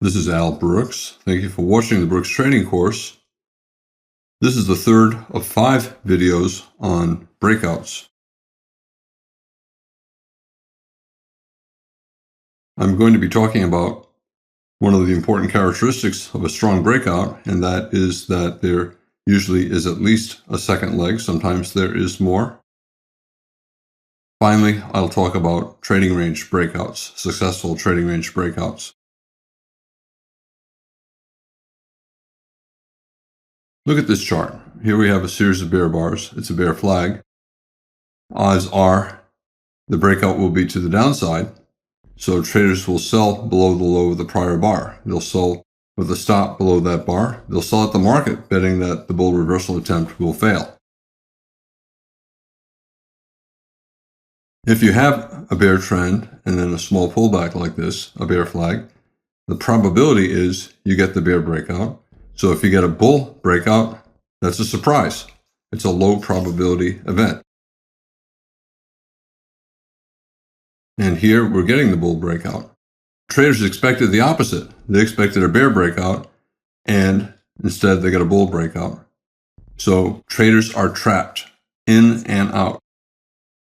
This is Al Brooks. Thank you for watching the Brooks Trading course. This is the third of 5 videos on breakouts. I'm going to be talking about one of the important characteristics of a strong breakout, and that is that there usually is at least a second leg. Sometimes there is more. Finally, I'll talk about trading range breakouts, successful trading range breakouts. Look at this chart. Here we have a series of bear bars. It's a bear flag. Odds are the breakout will be to the downside, so traders will sell below the low of the prior bar. They'll sell with a stop below that bar. They'll sell at the market, betting that the bull reversal attempt will fail. If you have a bear trend and then a small pullback like this, a bear flag, the probability is you get the bear breakout. So if you get a bull breakout, that's a surprise. It's a low probability event. And here we're getting the bull breakout. Traders expected the opposite. They expected a bear breakout, and instead they got a bull breakout. So traders are trapped in and out.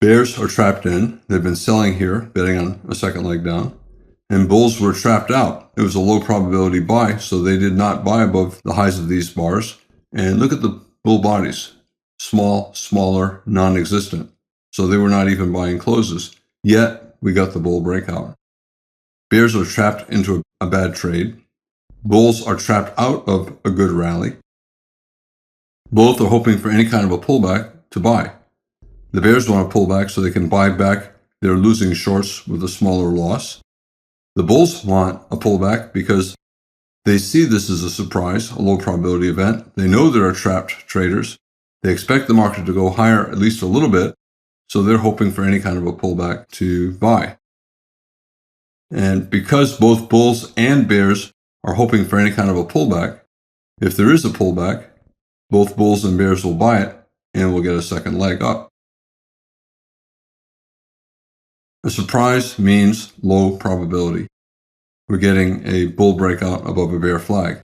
Bears are trapped in. They've been selling here, betting on a second leg down. And bulls were trapped out. It was a low probability buy, so they did not buy above the highs of these bars. And look at the bull bodies. Small, smaller, non-existent. So they were not even buying closes. Yet, we got the bull breakout. Bears are trapped into a bad trade. Bulls are trapped out of a good rally. Both are hoping for any kind of a pullback to buy. The bears want to pull back so they can buy back their losing shorts with a smaller loss. The bulls want a pullback because they see this as a surprise, a low probability event. They know there are trapped traders. They expect the market to go higher at least a little bit, so they're hoping for any kind of a pullback to buy. And because both bulls and bears are hoping for any kind of a pullback, if there is a pullback, both bulls and bears will buy it and we'll get a second leg up. A surprise means low probability. We're getting a bull breakout above a bear flag.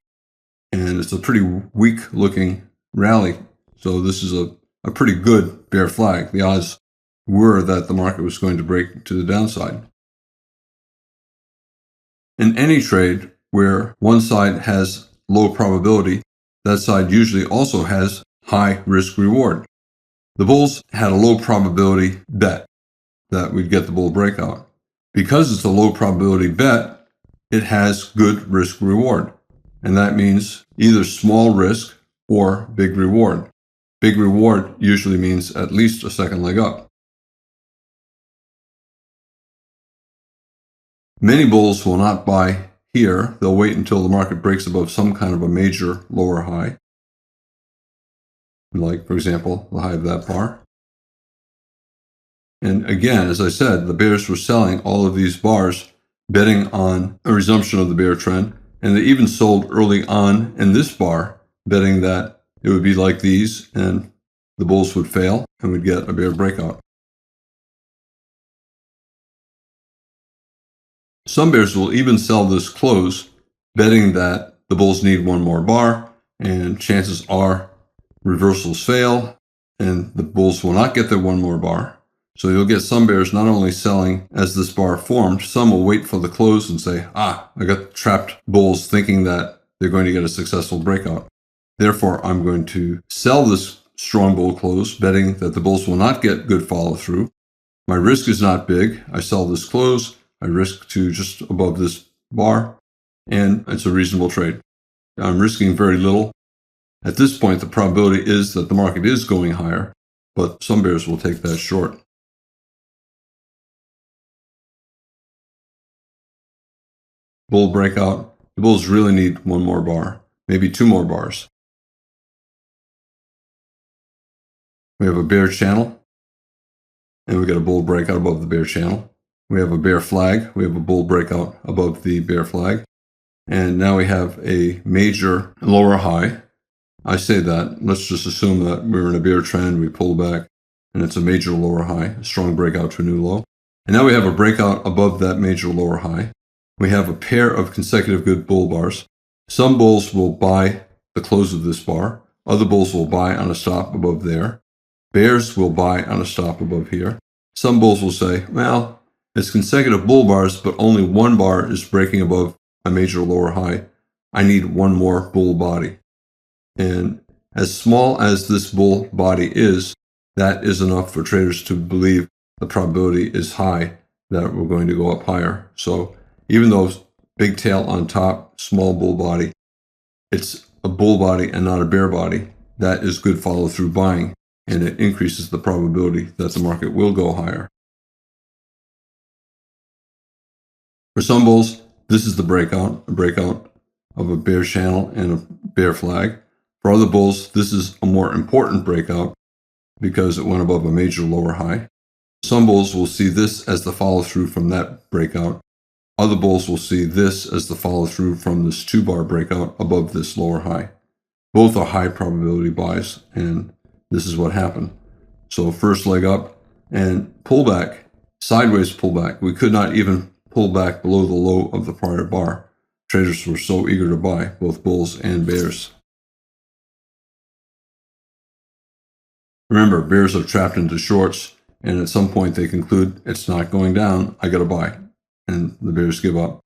And it's a pretty weak looking rally. So this is a pretty good bear flag. The odds were that the market was going to break to the downside. In any trade where one side has low probability, that side usually also has high risk reward. The bulls had a low probability bet that we'd get the bull breakout. Because it's a low probability bet, it has good risk reward. And that means either small risk or big reward. Big reward usually means at least a second leg up. Many bulls will not buy here. They'll wait until the market breaks above some kind of a major lower high. Like, for example, the high of that bar. And again, as I said, the bears were selling all of these bars, betting on a resumption of the bear trend. And they even sold early on in this bar, betting that it would be like these and the bulls would fail and we'd get a bear breakout. Some bears will even sell this close, betting that the bulls need one more bar and chances are reversals fail and the bulls will not get their one more bar. So you'll get some bears not only selling as this bar formed, some will wait for the close and say, I got trapped bulls thinking that they're going to get a successful breakout. Therefore, I'm going to sell this strong bull close, betting that the bulls will not get good follow through. My risk is not big. I sell this close. I risk to just above this bar, and it's a reasonable trade. I'm risking very little. At this point, the probability is that the market is going higher, but some bears will take that short. Bull breakout. The bulls really need one more bar, maybe 2 more bars. We have a bear channel, and we get a bull breakout above the bear channel. We have a bear flag. We have a bull breakout above the bear flag. And now we have a major lower high. I say that. Let's just assume that we're in a bear trend. We pull back, and it's a major lower high, a strong breakout to a new low. And now we have a breakout above that major lower high. we have a pair of consecutive good bull bars. Some bulls will buy the close of this bar. Other bulls will buy on a stop above there. Bears will buy on a stop above here. Some bulls will say, well, it's consecutive bull bars, but only one bar is breaking above a major lower high. I need one more bull body. And as small as this bull body is, that is enough for traders to believe the probability is high that we're going to go up higher. So even though big tail on top, small bull body, it's a bull body and not a bear body. That is good follow-through buying, and it increases the probability that the market will go higher. For some bulls, this is the breakout, a breakout of a bear channel and a bear flag. For other bulls, this is a more important breakout because it went above a major lower high. Some bulls will see this as the follow-through from that breakout. Other bulls will see this as the follow-through from this 2-bar breakout above this lower high. Both are high probability buys, and this is what happened. So first leg up and pullback, sideways pullback. We could not even pull back below the low of the prior bar. Traders were so eager to buy, both bulls and bears. Remember, bears are trapped into shorts, and at some point they conclude it's not going down, I got to buy. And the bears give up.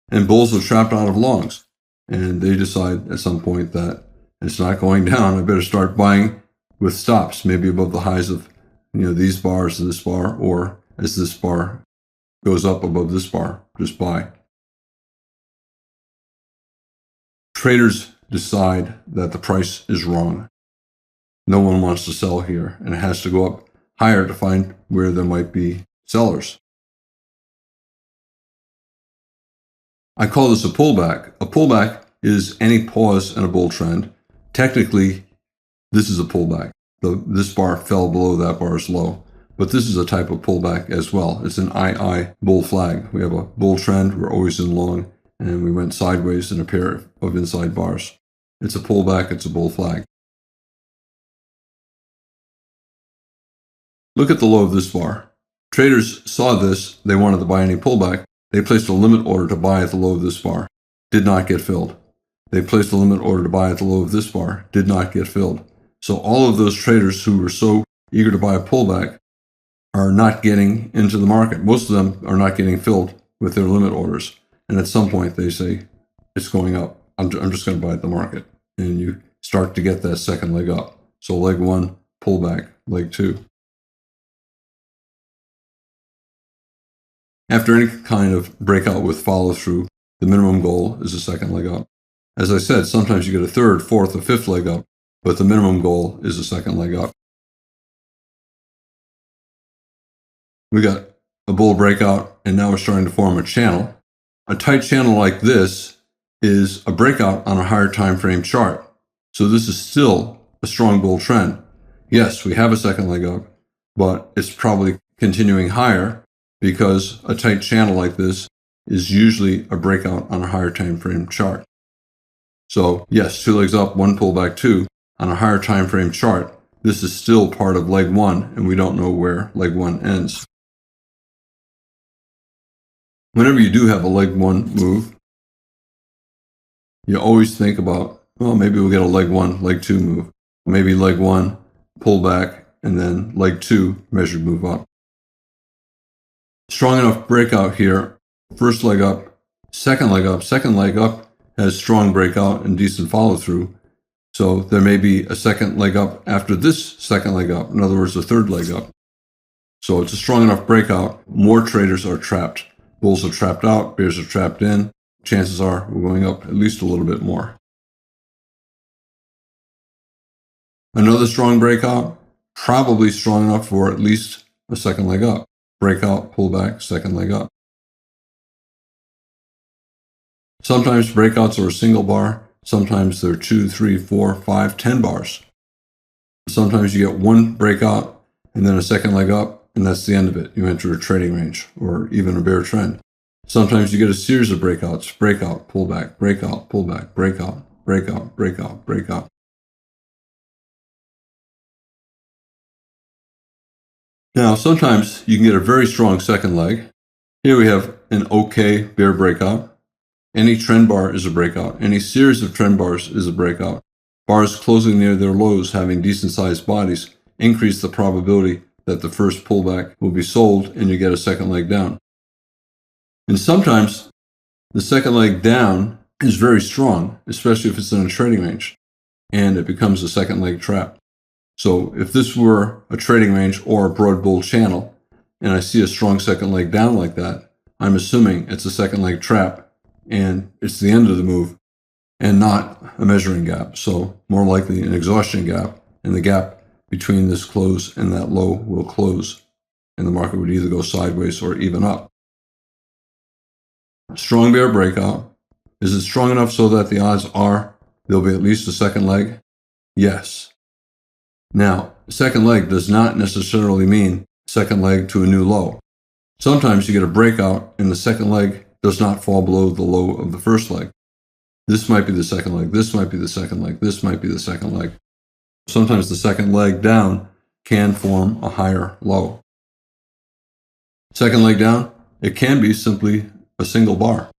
And bulls are trapped out of longs, and they decide at some point that it's not going down, I better start buying with stops, maybe above the highs of these bars and this bar, or as this bar goes up above this bar, just buy. Traders decide that the price is wrong. No one wants to sell here, and it has to go up higher to find where there might be sellers. I call this a pullback. A pullback is any pause in a bull trend. Technically, this is a pullback. This bar fell below that bar's low, but this is a type of pullback as well. It's an II bull flag. We have a bull trend, we're always in long, and we went sideways in a pair of inside bars. It's a pullback, it's a bull flag. Look at the low of this bar. Traders saw this, they wanted to buy any pullback. They placed a limit order to buy at the low of this bar. Did not get filled. They placed a limit order to buy at the low of this bar. Did not get filled. So all of those traders who were so eager to buy a pullback are not getting into the market. Most of them are not getting filled with their limit orders. And at some point they say, it's going up. I'm just going to buy at the market. And you start to get that second leg up. So leg one, pullback. Leg two. After any kind of breakout with follow-through, the minimum goal is a second leg up. As I said, sometimes you get a third, fourth, or fifth leg up, but the minimum goal is a second leg up. We got a bull breakout, and now we're starting to form a channel. A tight channel like this is a breakout on a higher time frame chart. So this is still a strong bull trend. Yes, we have a second leg up, but it's probably continuing higher because a tight channel like this is usually a breakout on a higher time frame chart. So yes, 2 legs up, 1 pullback, 2 on a higher time frame chart. This is still part of leg 1, and we don't know where leg 1 ends. Whenever you do have a leg 1 move, you always think about, well, maybe we'll get a leg 1, leg 2 move. Maybe leg 1, pullback, and then leg 2, measured move up. Strong enough breakout here. First leg up, second leg up. Second leg up has strong breakout and decent follow through. So there may be a second leg up after this second leg up. In other words, a third leg up. So it's a strong enough breakout. More traders are trapped. Bulls are trapped out, bears are trapped in. Chances are we're going up at least a little bit more. Another strong breakout, probably strong enough for at least a second leg up. Breakout, pullback, second leg up. Sometimes breakouts are a single bar. Sometimes they're 2, 3, 4, 5, 10 bars. Sometimes you get one breakout and then a second leg up, and that's the end of it. You enter a trading range or even a bear trend. Sometimes you get a series of breakouts, breakout, pullback, breakout, pullback, breakout, breakout, breakout, breakout. Now, sometimes you can get a very strong second leg. Here we have an okay bear breakout. Any trend bar is a breakout. Any series of trend bars is a breakout. Bars closing near their lows having decent-sized bodies increase the probability that the first pullback will be sold and you get a second leg down. And sometimes the second leg down is very strong, especially if it's in a trading range, and it becomes a second leg trap. So if this were a trading range or a broad bull channel, and I see a strong second leg down like that, I'm assuming it's a second leg trap and it's the end of the move and not a measuring gap. So more likely an exhaustion gap, and the gap between this close and that low will close, and the market would either go sideways or even up. Strong bear breakout. Is it strong enough so that the odds are there'll be at least a second leg? Yes. Now, second leg does not necessarily mean second leg to a new low. Sometimes you get a breakout and the second leg does not fall below the low of the first leg. This might be the second leg, this might be the second leg, this might be the second leg. Sometimes the second leg down can form a higher low. Second leg down, it can be simply a single bar.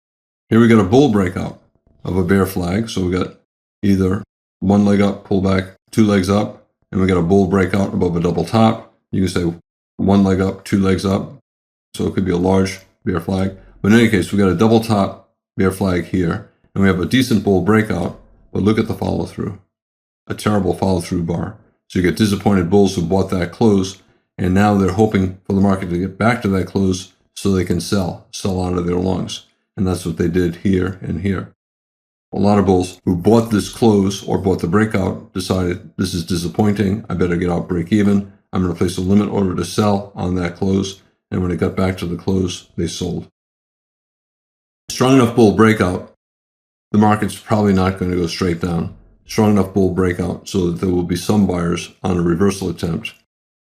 Here we got a bull breakout of a bear flag. So we got either one leg up, pull back, two legs up, and we got a bull breakout above a double top. You can say one leg up, two legs up. So it could be a large bear flag. But in any case, we got a double top bear flag here, and we have a decent bull breakout, but look at the follow through. A terrible follow through bar. So you get disappointed bulls who bought that close, and now they're hoping for the market to get back to that close so they can sell out of their longs. And that's what they did here and here. A lot of bulls who bought this close or bought the breakout decided this is disappointing. I better get out break even. I'm going to place a limit order to sell on that close. And when it got back to the close, they sold. Strong enough bull breakout, the market's probably not going to go straight down. Strong enough bull breakout so that there will be some buyers on a reversal attempt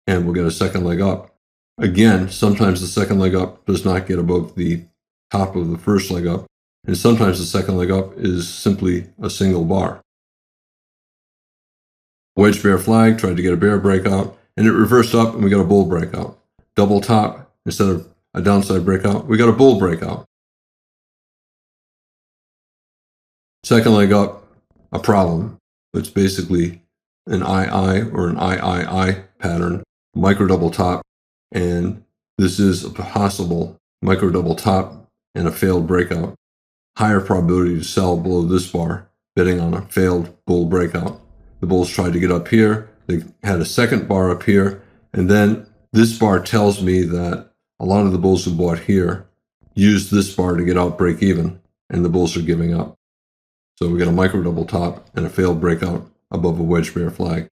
and we'll get a second leg up. Again, sometimes the second leg up does not get above the top of the first leg up, and sometimes the second leg up is simply a single bar. Wedge bear flag tried to get a bear breakout, and it reversed up and we got a bull breakout. Double top, instead of a downside breakout, we got a bull breakout. Second leg up, a problem. It's basically an II or an III pattern, micro double top, and this is a possible micro double top and a failed breakout. Higher probability to sell below this bar, betting on a failed bull breakout. The bulls tried to get up here, they had a second bar up here, and then this bar tells me that a lot of the bulls who bought here used this bar to get out break even, and the bulls are giving up. So we got a micro double top and a failed breakout above a wedge bear flag.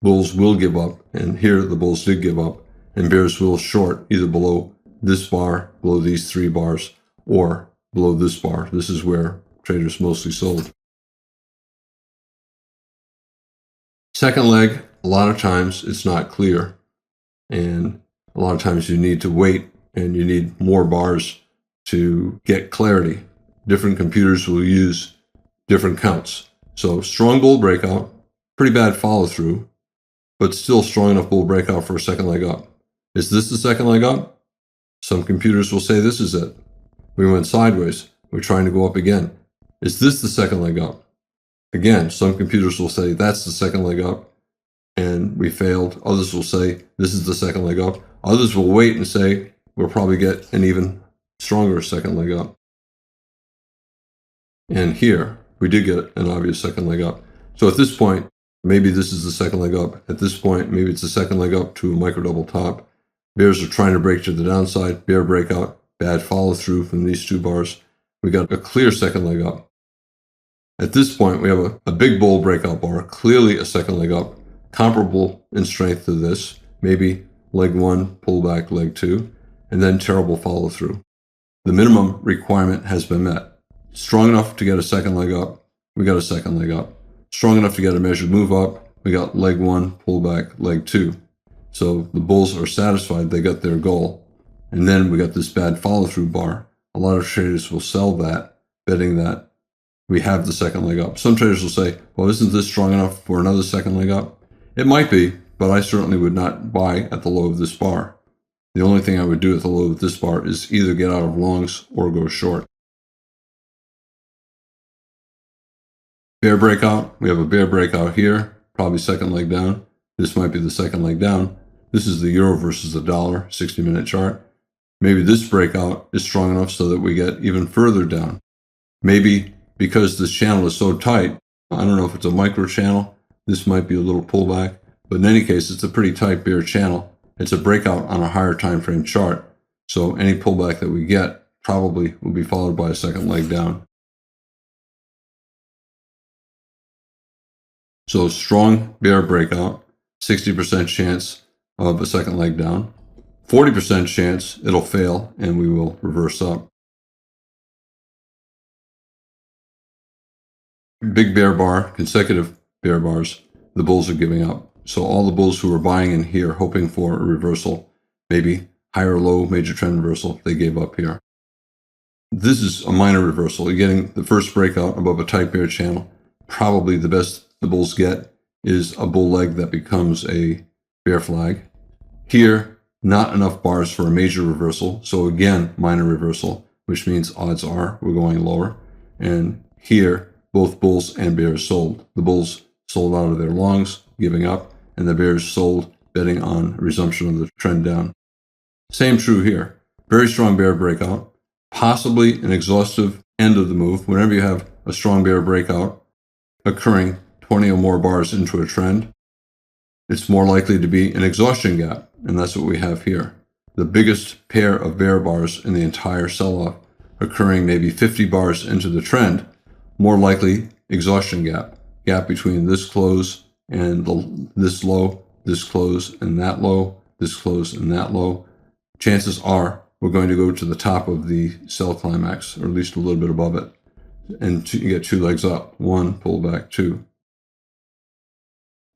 Bulls will give up, and here the bulls did give up, and bears will short either below this bar, below these three bars, or below this bar. This is where traders mostly sold. Second leg, a lot of times it's not clear, and a lot of times you need to wait and you need more bars to get clarity. Different computers will use different counts. So strong bull breakout, pretty bad follow through, but still strong enough bull breakout for a second leg up. Is this the second leg up? Some computers will say this is it. We went sideways. We're trying to go up again. Is this the second leg up? Again, some computers will say that's the second leg up and we failed. Others will say this is the second leg up. Others will wait and say we'll probably get an even stronger second leg up. And here we did get an obvious second leg up. So at this point, maybe this is the second leg up. At this point, maybe it's the second leg up to a micro double top. Bears are trying to break to the downside. Bear breakout, bad follow through from these two bars. We got a clear second leg up. At this point, we have a big bull breakout bar, clearly a second leg up, comparable in strength to this, maybe leg one, pull back leg two, and then terrible follow through. The minimum requirement has been met. Strong enough to get a second leg up, we got a second leg up. Strong enough to get a measured move up, we got leg one, pull back leg two. So the bulls are satisfied, they got their goal. And then we got this bad follow through bar. A lot of traders will sell that, betting that we have the second leg up. Some traders will say, well, isn't this strong enough for another second leg up? It might be, but I certainly would not buy at the low of this bar. The only thing I would do at the low of this bar is either get out of longs or go short. Bear breakout. We have a bear breakout here, probably second leg down. This might be the second leg down. This is the euro versus the dollar 60-minute chart. Maybe this breakout is strong enough so that we get even further down. Maybe because this channel is so tight, I don't know if it's a micro channel, this might be a little pullback, but in any case, it's a pretty tight bear channel. It's a breakout on a higher time frame chart. So any pullback that we get probably will be followed by a second leg down. So strong bear breakout, 60% chance of a second leg down, 40% chance it'll fail and we will reverse up. Big bear bar, consecutive bear bars, the bulls are giving up. So all the bulls who were buying in here, hoping for a reversal, maybe higher low, major trend reversal, they gave up here. This is a minor reversal. You're getting the first breakout above a tight bear channel. Probably the best the bulls get is a bull leg that becomes a bear flag. Here, not enough bars for a major reversal. So again, minor reversal, which means odds are we're going lower. And here, both bulls and bears sold. The bulls sold out of their longs, giving up, and the bears sold, betting on resumption of the trend down. Same true here. Very strong bear breakout, possibly an exhaustive end of the move. Whenever you have a strong bear breakout occurring 20 or more bars into a trend, it's more likely to be an exhaustion gap, and that's what we have here. The biggest pair of bear bars in the entire sell-off occurring maybe 50 bars into the trend, more likely exhaustion gap between this close and this low, this close and that low, this close and that low. Chances are we're going to go to the top of the sell climax, or at least a little bit above it, and you get two legs up, one, pull back, two.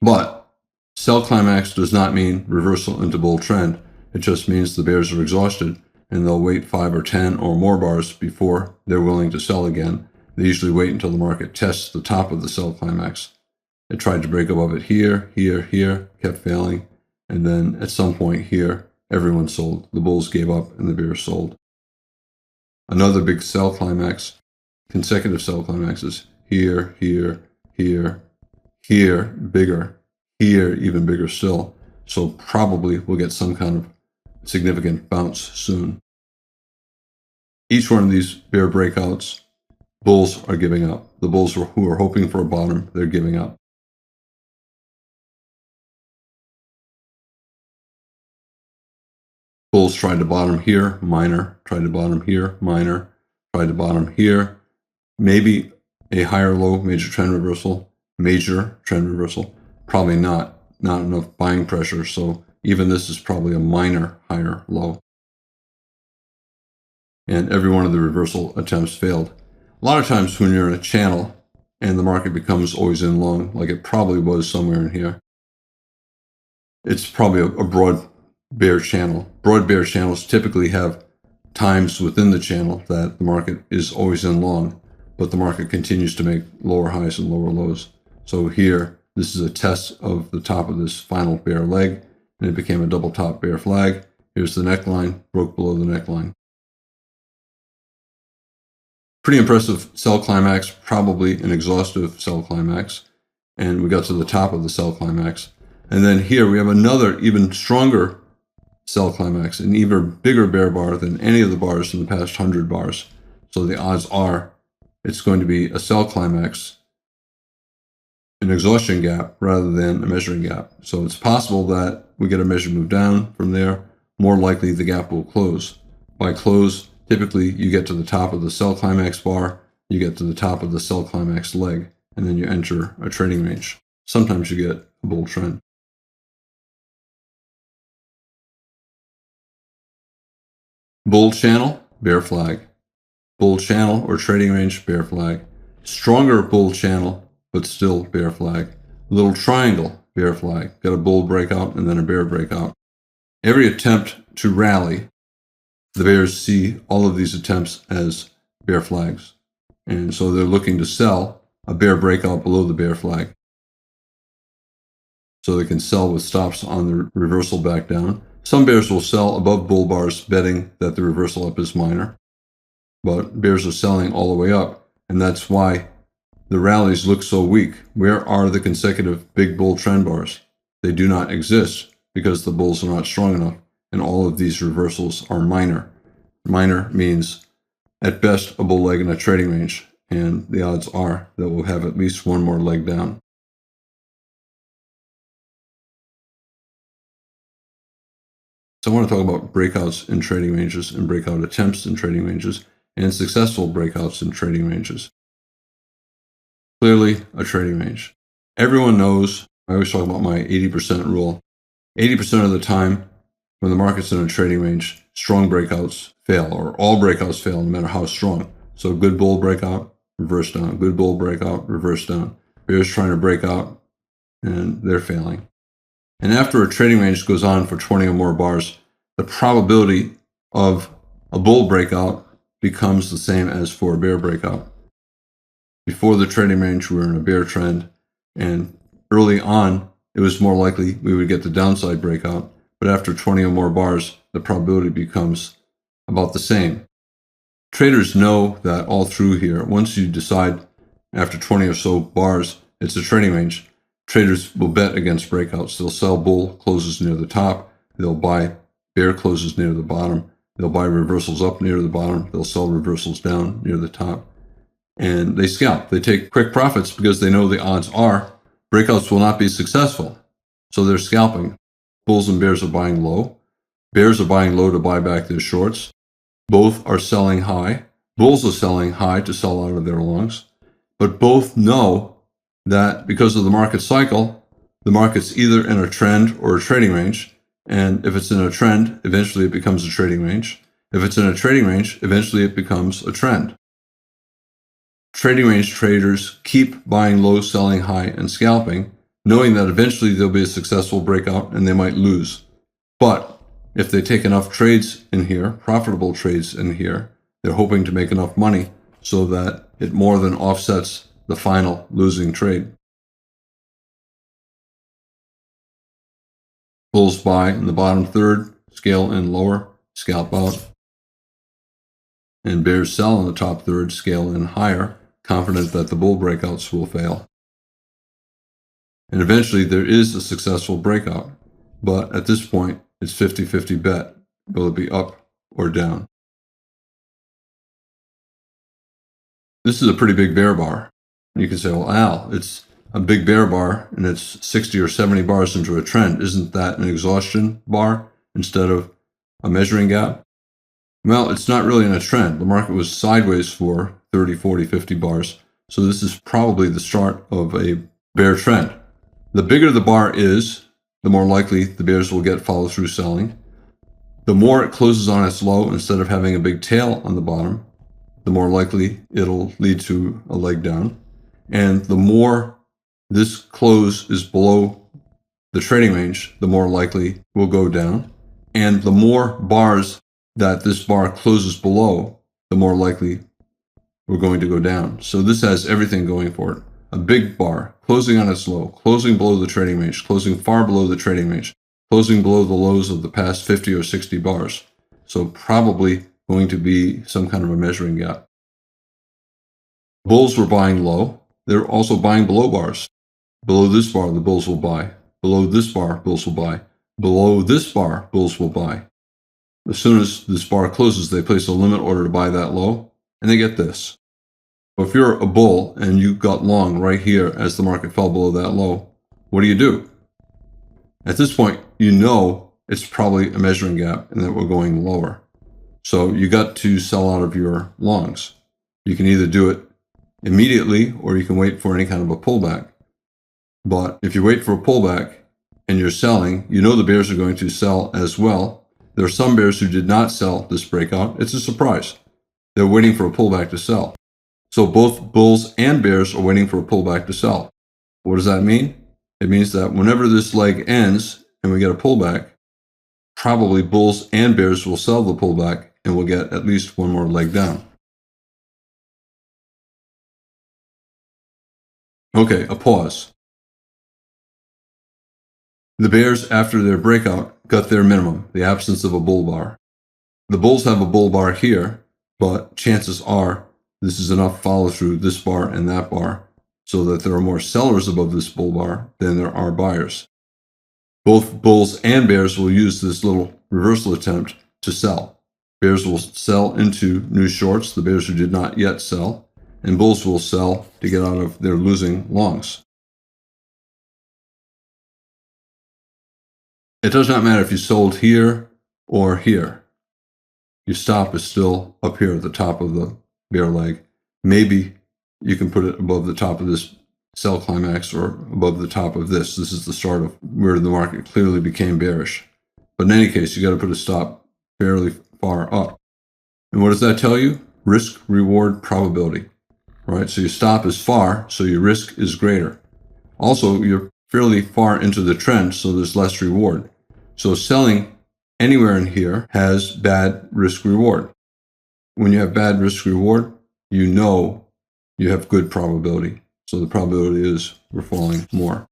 But sell climax does not mean reversal into bull trend. It just means the bears are exhausted and they'll wait 5 or 10 or more bars before they're willing to sell again. They usually wait until the market tests the top of the sell climax. It tried to break above it here, here, here, kept failing. And then at some point here, everyone sold. The bulls gave up and the bears sold. Another big sell climax, consecutive sell climaxes, here, here, here, here, bigger, here, even bigger still. So probably we'll get some kind of significant bounce soon. Each one of these bear breakouts, bulls are giving up. The bulls who are hoping for a bottom, they're giving up. Bulls tried to bottom here, minor, tried to bottom here, minor, tried to bottom here. Maybe a higher low, major trend reversal, major trend reversal. Probably not enough buying pressure. So even this is probably a minor higher low. And every one of the reversal attempts failed. A lot of times when you're in a channel and the market becomes always in long, like it probably was somewhere in here, it's probably a broad bear channel. Broad bear channels typically have times within the channel that the market is always in long, but the market continues to make lower highs and lower lows. So here, this is a test of the top of this final bear leg, and it became a double top bear flag. Here's the neckline, broke below the neckline. Pretty impressive sell climax, probably an exhaustive sell climax. And we got to the top of the sell climax. And then here we have another even stronger sell climax, an even bigger bear bar than any of the bars in the past 100 bars. So the odds are it's going to be a sell climax, an exhaustion gap rather than a measuring gap. So it's possible that we get a measured move down from there. More likely the gap will close. By close, typically you get to the top of the sell climax bar, you get to the top of the sell climax leg, and then you enter a trading range. Sometimes you get a bull trend. Bull channel, bear flag. Bull channel or trading range, bear flag. Stronger bull channel, but still bear flag. Little triangle, bear flag. Got a bull breakout and then a bear breakout. Every attempt to rally, the bears see all of these attempts as bear flags. And so they're looking to sell a bear breakout below the bear flag. So they can sell with stops on the reversal back down. Some bears will sell above bull bars, betting that the reversal up is minor. But bears are selling all the way up, and that's why the rallies look so weak. Where are the consecutive big bull trend bars? They do not exist because the bulls are not strong enough, and all of these reversals are minor. Minor means, at best, a bull leg in a trading range, and the odds are that we'll have at least one more leg down. So I want to talk about breakouts in trading ranges and breakout attempts in trading ranges and successful breakouts in trading ranges. Clearly, a trading range. Everyone knows, I always talk about my 80% rule. 80% of the time, when the market's in a trading range, strong breakouts fail, or all breakouts fail, no matter how strong. So good bull breakout, reverse down. Good bull breakout, reverse down. Bears trying to break out, and they're failing. And after a trading range goes on for 20 or more bars, the probability of a bull breakout becomes the same as for a bear breakout. Before the trading range, we were in a bear trend, and early on, it was more likely we would get the downside breakout. But after 20 or more bars, the probability becomes about the same. Traders know that all through here. Once you decide after 20 or so bars, it's a trading range, traders will bet against breakouts. They'll sell bull closes near the top. They'll buy bear closes near the bottom. They'll buy reversals up near the bottom. They'll sell reversals down near the top. And they scalp. They take quick profits because they know the odds are breakouts will not be successful. So they're scalping. Bulls and bears are buying low. Bears are buying low to buy back their shorts. Both are selling high. Bulls are selling high to sell out of their longs. But both know that because of the market cycle, the market's either in a trend or a trading range. And if it's in a trend, eventually it becomes a trading range. If it's in a trading range, eventually it becomes a trend. Trading range traders keep buying low, selling high, and scalping, knowing that eventually there'll be a successful breakout and they might lose. But if they take enough trades in here, profitable trades in here, they're hoping to make enough money so that it more than offsets the final losing trade. Bulls buy in the bottom third, scale in lower, scalp out. And bears sell in the top third, scale in higher, confident that the bull breakouts will fail. And eventually there is a successful breakout. But at this point, it's 50-50 bet. Will it be up or down? This is a pretty big bear bar. You can say, well, Al, it's a big bear bar and it's 60 or 70 bars into a trend. Isn't that an exhaustion bar instead of a measuring gap? Well, it's not really in a trend. The market was sideways for 30, 40, 50 bars. So this is probably the start of a bear trend. The bigger the bar is, the more likely the bears will get follow-through selling. The more it closes on its low, instead of having a big tail on the bottom, the more likely it'll lead to a leg down. And the more this close is below the trading range, the more likely we'll go down. And the more bars that this bar closes below, the more likely we're going to go down. So this has everything going for it. A big bar, closing on its low, closing below the trading range, closing far below the trading range, closing below the lows of the past 50 or 60 bars. So probably going to be some kind of a measuring gap. Bulls were buying low. They're also buying below bars. Below this bar, the bulls will buy. Below this bar, bulls will buy. Below this bar, bulls will buy. As soon as this bar closes, they place a limit order to buy that low, and they get this. If you're a bull and you got long right here as the market fell below that low, what do? At this point, you know it's probably a measuring gap and that we're going lower. So you got to sell out of your longs. You can either do it immediately or you can wait for any kind of a pullback. But if you wait for a pullback and you're selling, you know the bears are going to sell as well. There are some bears who did not sell this breakout. It's a surprise. They're waiting for a pullback to sell. So both bulls and bears are waiting for a pullback to sell. What does that mean? It means that whenever this leg ends and we get a pullback, probably bulls and bears will sell the pullback and we'll get at least one more leg down. Okay, a pause. The bears, after their breakout, got their minimum, the absence of a bull bar. The bulls have a bull bar here, but chances are this is enough follow through this bar and that bar so that there are more sellers above this bull bar than there are buyers. Both bulls and bears will use this little reversal attempt to sell. Bears will sell into new shorts, the bears who did not yet sell, and bulls will sell to get out of their losing longs. It does not matter if you sold here or here. Your stop is still up here at the top of the bear leg. Maybe you can put it above the top of this sell climax or above the top of this. This is the start of where the market clearly became bearish. But in any case, you got to put a stop fairly far up. And what does that tell you? Risk reward probability, right? So your stop is far, so your risk is greater. Also, you're fairly far into the trend, so there's less reward. So selling anywhere in here has bad risk reward. When you have bad risk reward, you know you have good probability. So the probability is we're falling more.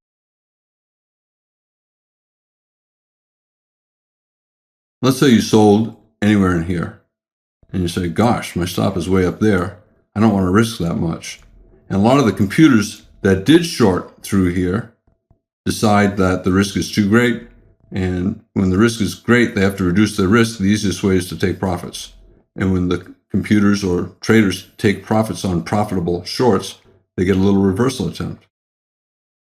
Let's say you sold anywhere in here and you say, gosh, my stop is way up there. I don't want to risk that much. And a lot of the computers that did short through here decide that the risk is too great. And when the risk is great, they have to reduce their risk. The easiest way is to take profits. And when the computers or traders take profits on profitable shorts, they get a little reversal attempt.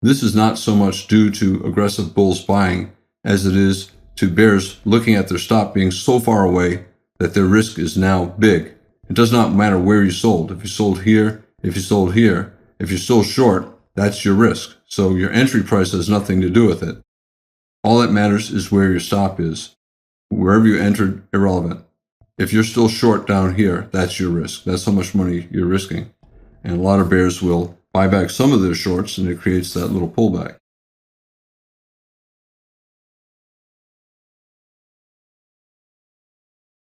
This is not so much due to aggressive bulls buying as it is to bears looking at their stop being so far away that their risk is now big. It does not matter where you sold. If you sold here, if you sold here, if you're still short, that's your risk. So your entry price has nothing to do with it. All that matters is where your stop is. Wherever you entered, irrelevant. If you're still short down here, that's your risk. That's how much money you're risking. And a lot of bears will buy back some of their shorts, and it creates that little pullback.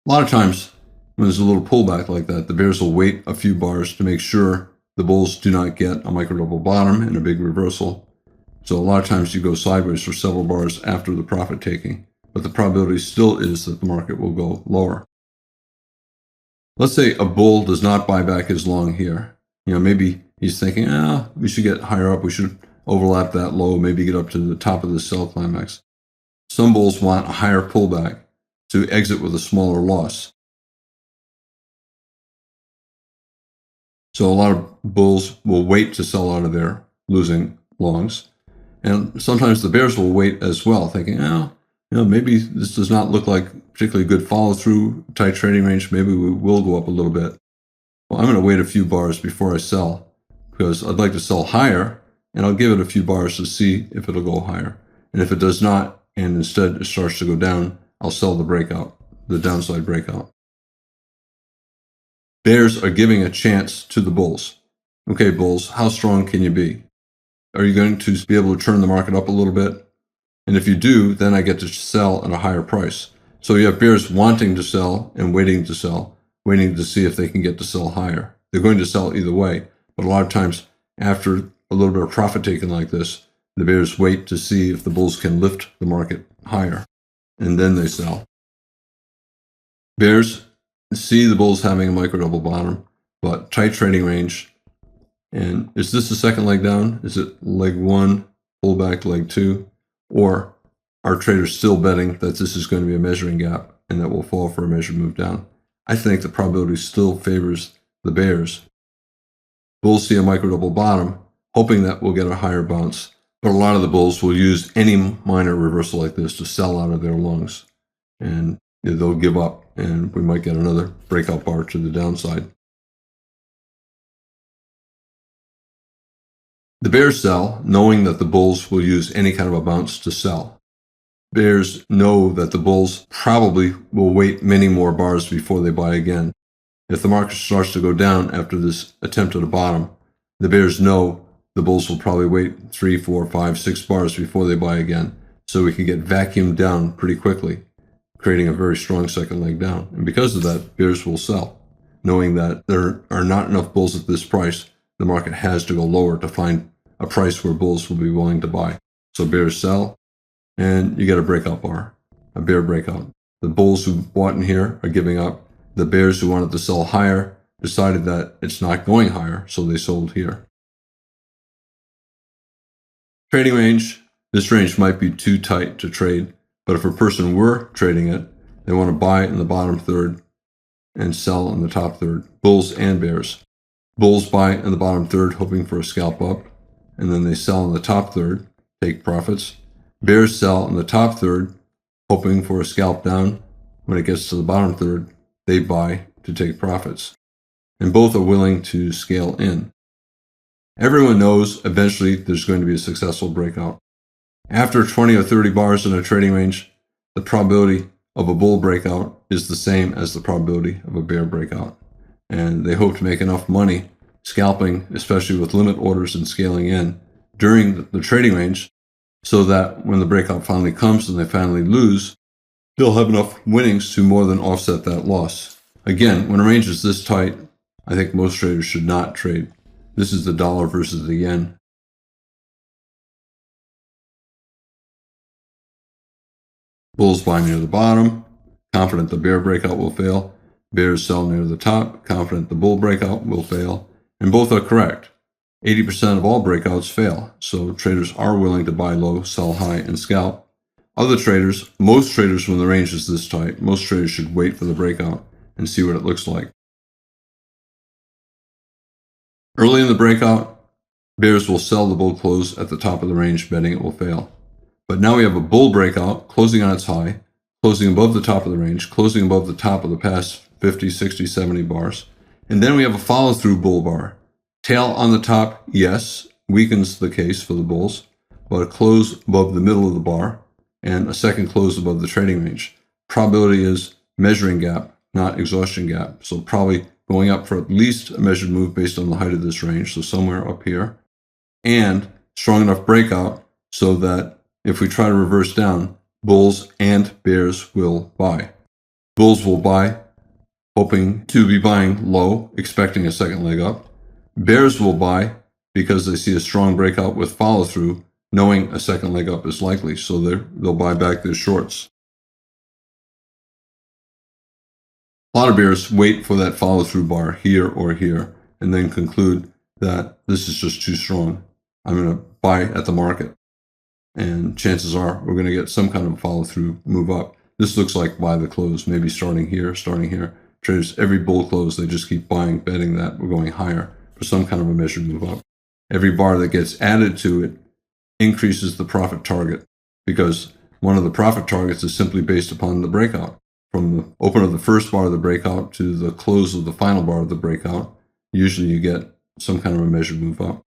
A lot of times, when there's a little pullback like that, the bears will wait a few bars to make sure the bulls do not get a micro double bottom and a big reversal. So a lot of times you go sideways for several bars after the profit taking, but the probability still is that the market will go lower. Let's say a bull does not buy back his long here. Maybe he's thinking, we should get higher up. We should overlap that low, maybe get up to the top of the sell climax. Some bulls want a higher pullback to exit with a smaller loss. So a lot of bulls will wait to sell out of their losing longs. And sometimes the bears will wait as well, thinking, maybe this does not look like particularly good follow-through, tight trading range. Maybe we will go up a little bit. Well, I'm going to wait a few bars before I sell because I'd like to sell higher, and I'll give it a few bars to see if it'll go higher. And if it does not, and instead it starts to go down, I'll sell the breakout, the downside breakout. Bears are giving a chance to the bulls. Okay, bulls, how strong can you be? Are you going to be able to turn the market up a little bit? And if you do, then I get to sell at a higher price. So you have bears wanting to sell and waiting to sell, waiting to see if they can get to sell higher. They're going to sell either way, but a lot of times after a little bit of profit taking like this, the bears wait to see if the bulls can lift the market higher, and then they sell. Bears see the bulls having a micro double bottom, but tight trading range. And is this the second leg down? Is it leg one, pullback leg two? Or are traders still betting that this is going to be a measuring gap and that will fall for a measured move down? I think the probability still favors the bears. Bulls see a micro double bottom, hoping that we'll get a higher bounce. But a lot of the bulls will use any minor reversal like this to sell out of their longs. And they'll give up, and we might get another breakout bar to the downside. The bears sell, knowing that the bulls will use any kind of a bounce to sell. Bears know that the bulls probably will wait many more bars before they buy again. If the market starts to go down after this attempt at a bottom, the bears know the bulls will probably wait 3, 4, 5, 6 bars before they buy again, so we can get vacuumed down pretty quickly, creating a very strong second leg down. And because of that, bears will sell, knowing that there are not enough bulls at this price. The market has to go lower to find a price where bulls will be willing to buy. So bears sell. and you get a breakout bar, a bear breakout. The bulls who bought in here are giving up. The bears who wanted to sell higher decided that it's not going higher, so they sold here. Trading range. This range might be too tight to trade, but if a person were trading it, they want to buy in the bottom third and sell in the top third. Bulls and bears. Bulls buy in the bottom third, hoping for a scalp up, and then they sell in the top third, take profits. Bears sell in the top third, hoping for a scalp down. When it gets to the bottom third, they buy to take profits. And both are willing to scale in. Everyone knows eventually there's going to be a successful breakout. After 20 or 30 bars in a trading range, the probability of a bull breakout is the same as the probability of a bear breakout. And they hope to make enough money scalping, especially with limit orders and scaling in during the trading range, so that when the breakout finally comes and they finally lose, they'll have enough winnings to more than offset that loss. Again, when a range is this tight, I think most traders should not trade. This is the dollar versus the yen. Bulls buy near the bottom, confident the bear breakout will fail. Bears sell near the top, confident the bull breakout will fail. And both are correct. 80% of all breakouts fail, so traders are willing to buy low, sell high, and scalp. Other traders, most traders when the range is this tight, most traders should wait for the breakout and see what it looks like. Early in the breakout, bears will sell the bull close at the top of the range, betting it will fail. But now we have a bull breakout closing on its high, closing above the top of the range, closing above the top of the past 50, 60, 70 bars. And then we have a follow-through bull bar. Tail on the top, yes, weakens the case for the bulls, but a close above the middle of the bar and a second close above the trading range. Probability is measuring gap, not exhaustion gap. So probably going up for at least a measured move based on the height of this range, so somewhere up here. And strong enough breakout so that if we try to reverse down, bulls and bears will buy. Bulls will buy, hoping to be buying low, expecting a second leg up. Bears will buy because they see a strong breakout with follow-through, knowing a second leg up is likely, so they'll buy back their shorts. A lot of bears wait for that follow-through bar here or here, and then conclude that this is just too strong. I'm going to buy at the market. And chances are we're going to get some kind of follow-through move up. This looks like buy the close, maybe starting here. Traders, every bull close, they just keep buying, betting that we're going higher for some kind of a measured move up. Every bar that gets added to it increases the profit target, because one of the profit targets is simply based upon the breakout. From the open of the first bar of the breakout to the close of the final bar of the breakout, usually you get some kind of a measured move up.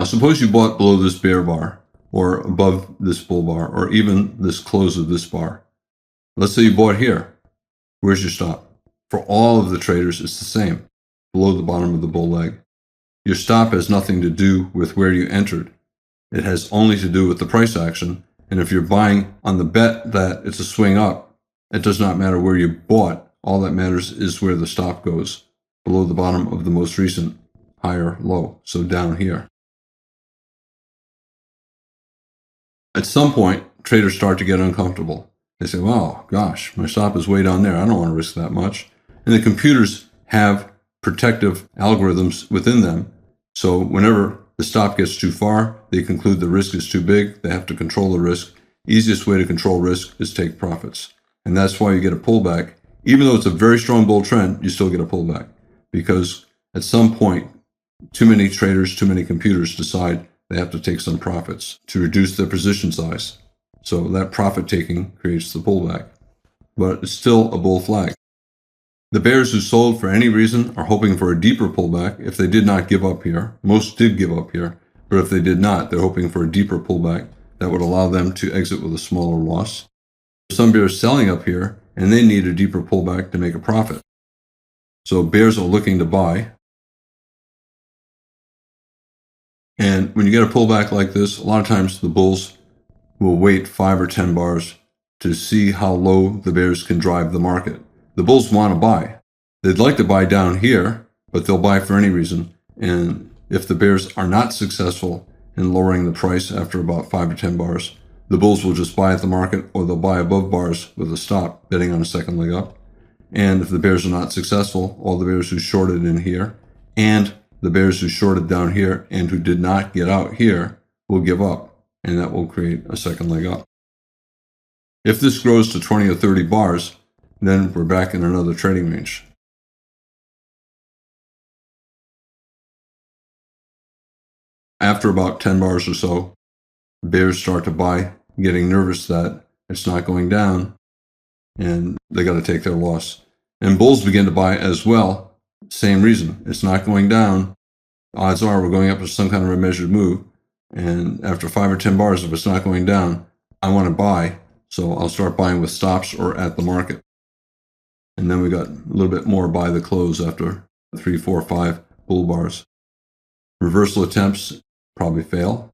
Now, suppose you bought below this bear bar, or above this bull bar, or even this close of this bar. Let's say you bought here. Where's your stop? For all of the traders, it's the same, below the bottom of the bull leg. Your stop has nothing to do with where you entered. It has only to do with the price action. And if you're buying on the bet that it's a swing up, it does not matter where you bought. All that matters is where the stop goes, below the bottom of the most recent higher low, so down here. At some point, traders start to get uncomfortable. They say, well, gosh, my stop is way down there. I don't want to risk that much. And the computers have protective algorithms within them. So whenever the stop gets too far, they conclude the risk is too big. They have to control the risk. Easiest way to control risk is take profits. And that's why you get a pullback. Even though it's a very strong bull trend, you still get a pullback. Because at some point, too many traders, too many computers decide they have to take some profits to reduce their position size. So that profit taking creates the pullback. But it's still a bull flag. The bears who sold for any reason are hoping for a deeper pullback if they did not give up here. Most did give up here, but if they did not, they're hoping for a deeper pullback that would allow them to exit with a smaller loss. Some bears selling up here, and they need a deeper pullback to make a profit. So bears are looking to buy. And when you get a pullback like this, a lot of times the bulls will wait 5 or 10 bars to see how low the bears can drive the market. The bulls want to buy. They'd like to buy down here, but they'll buy for any reason. And if the bears are not successful in lowering the price after about 5 or 10 bars, the bulls will just buy at the market, or they'll buy above bars with a stop, betting on a second leg up. And if the bears are not successful, all the bears who shorted in here and the bears who shorted down here and who did not get out here will give up, and that will create a second leg up. If this grows to 20 or 30 bars, then we're back in another trading range. After about 10 bars or so, bears start to buy, getting nervous that it's not going down, and they got to take their loss. And bulls begin to buy as well. Same reason. It's not going down. Odds are we're going up with some kind of a measured move. And after 5 or 10 bars, if it's not going down, I want to buy. So I'll start buying with stops or at the market. And then we got a little bit more by the close after 3, 4, 5 bull bars. Reversal attempts probably fail.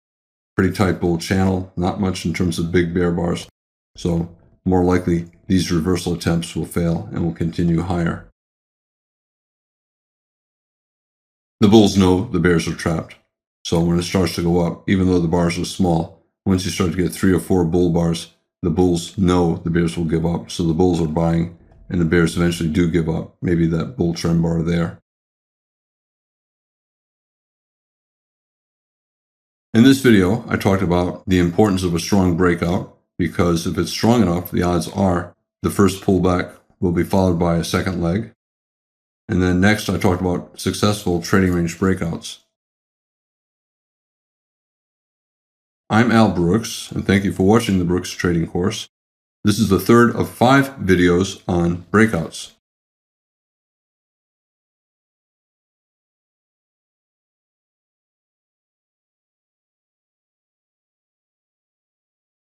Pretty tight bull channel, not much in terms of big bear bars. So more likely these reversal attempts will fail and will continue higher. The bulls know the bears are trapped. So when it starts to go up, even though the bars are small, once you start to get 3 or 4 bull bars, the bulls know the bears will give up. So the bulls are buying, and the bears eventually do give up. Maybe that bull trend bar there. In this video, I talked about the importance of a strong breakout, because if it's strong enough, the odds are the first pullback will be followed by a second leg. And then next, I talked about successful trading range breakouts. I'm Al Brooks, and thank you for watching the Brooks Trading course. This is the third of 5 videos on breakouts.